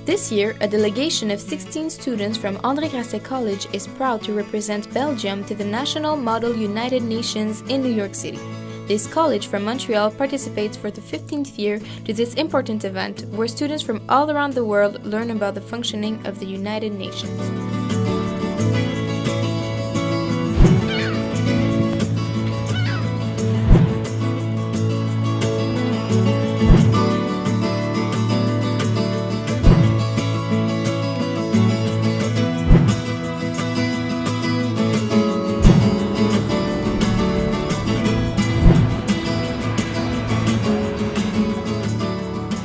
This year, a delegation of 16 students from André Grasset College is proud to represent Belgium to the National Model United Nations in New York City. This college from Montreal participates for the 15th year to this important event where students from all around the world learn about the functioning of the United Nations.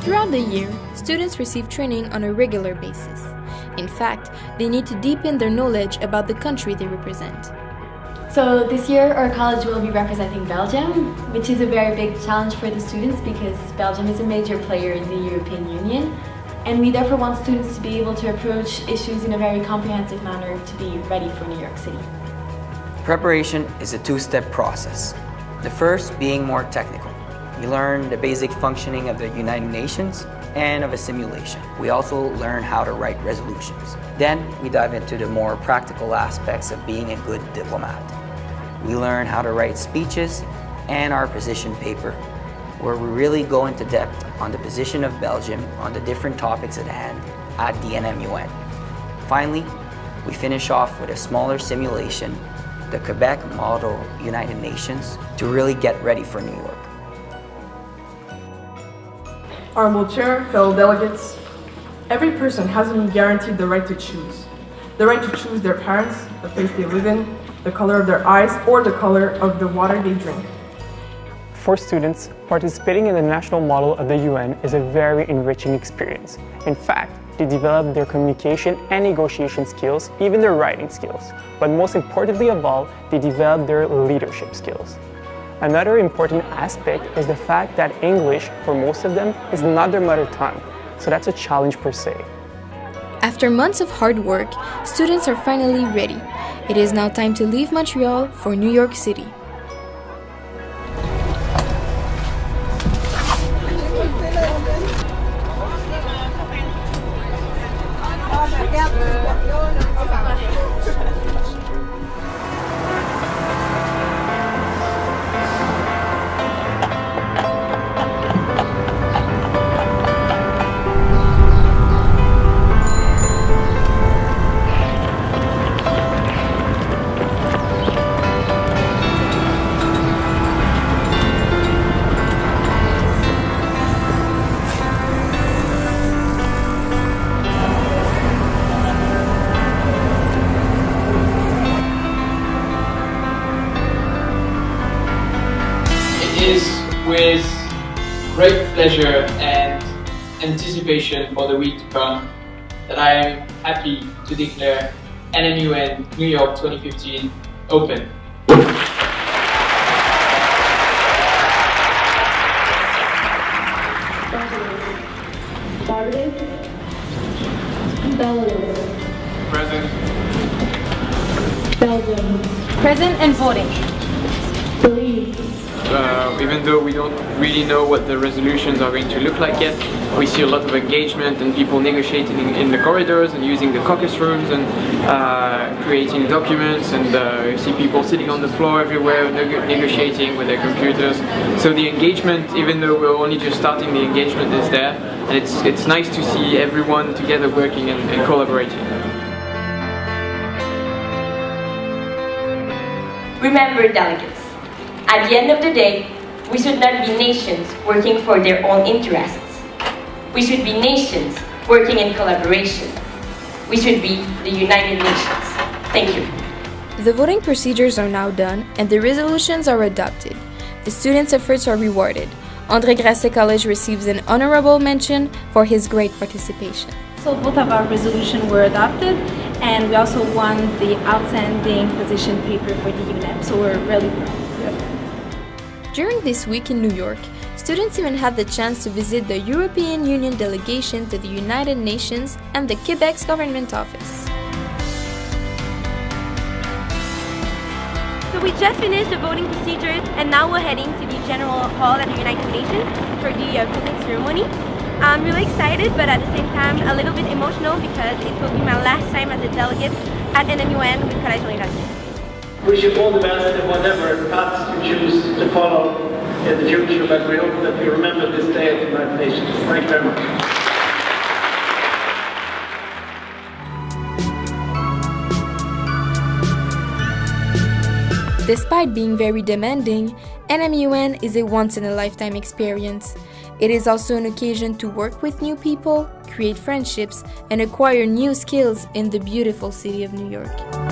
Throughout the year, students receive training on a regular basis. In fact, they need to deepen their knowledge about the country they represent. So this year our college will be representing Belgium, which is a very big challenge for the students because Belgium is a major player in the European Union, and we therefore want students to be able to approach issues in a very comprehensive manner to be ready for New York City. Preparation is a two-step process. The first being more technical. We learn the basic functioning of the United Nations and of a simulation. We also learn how to write resolutions. Then we dive into the more practical aspects of being a good diplomat. We learn how to write speeches and our position paper, where we really go into depth on the position of Belgium on the different topics at hand at the NMUN. Finally, we finish off with a smaller simulation, the Quebec Model United Nations, to really get ready for New York. Honorable Chair, fellow delegates, every person hasn't been guaranteed the right to choose. The right to choose their parents, the place they live in, the color of their eyes, or the color of the water they drink. For students, participating in the national model of the UN is a very enriching experience. In fact, they develop their communication and negotiation skills, even their writing skills. But most importantly of all, they develop their leadership skills. Another important aspect is the fact that English, for most of them, is not their mother tongue, so that's a challenge per se. After months of hard work, students are finally ready. It is now time to leave Montreal for New York City. It is with great pleasure and anticipation for the week to come that I am happy to declare NMUN New York 2015 open. Present. Belgium. Present and voting. Believe. Even though we don't really know what the resolutions are going to look like yet, we see a lot of engagement and people negotiating in the corridors and using the caucus rooms and creating documents, and you see people sitting on the floor everywhere negotiating with their computers. So the engagement, even though we're only just starting, the engagement is there, and it's nice to see everyone together working and collaborating. Remember, delegates, at the end of the day, we should not be nations working for their own interests. We should be nations working in collaboration. We should be the United Nations. Thank you. The voting procedures are now done and the resolutions are adopted. The students' efforts are rewarded. André Grasset College receives an honorable mention for his great participation. So both of our resolutions were adopted, and we also won the outstanding position paper for the UNEP, so we're really proud. During this week in New York, students even had the chance to visit the European Union delegation to the United Nations and the Quebec's government office. So we just finished the voting procedures, and now we're heading to the General Hall at the United Nations for the closing ceremony. I'm really excited, but at the same time a little bit emotional because it will be my last time as a delegate at NMUN with Collège Grasset. Wish you all the best in whatever path you choose to follow in the future, but we hope that you remember this day at the United Nations. Thank you very much. Despite being very demanding, NMUN is a once-in-a-lifetime experience. It is also an occasion to work with new people, create friendships, and acquire new skills in the beautiful city of New York.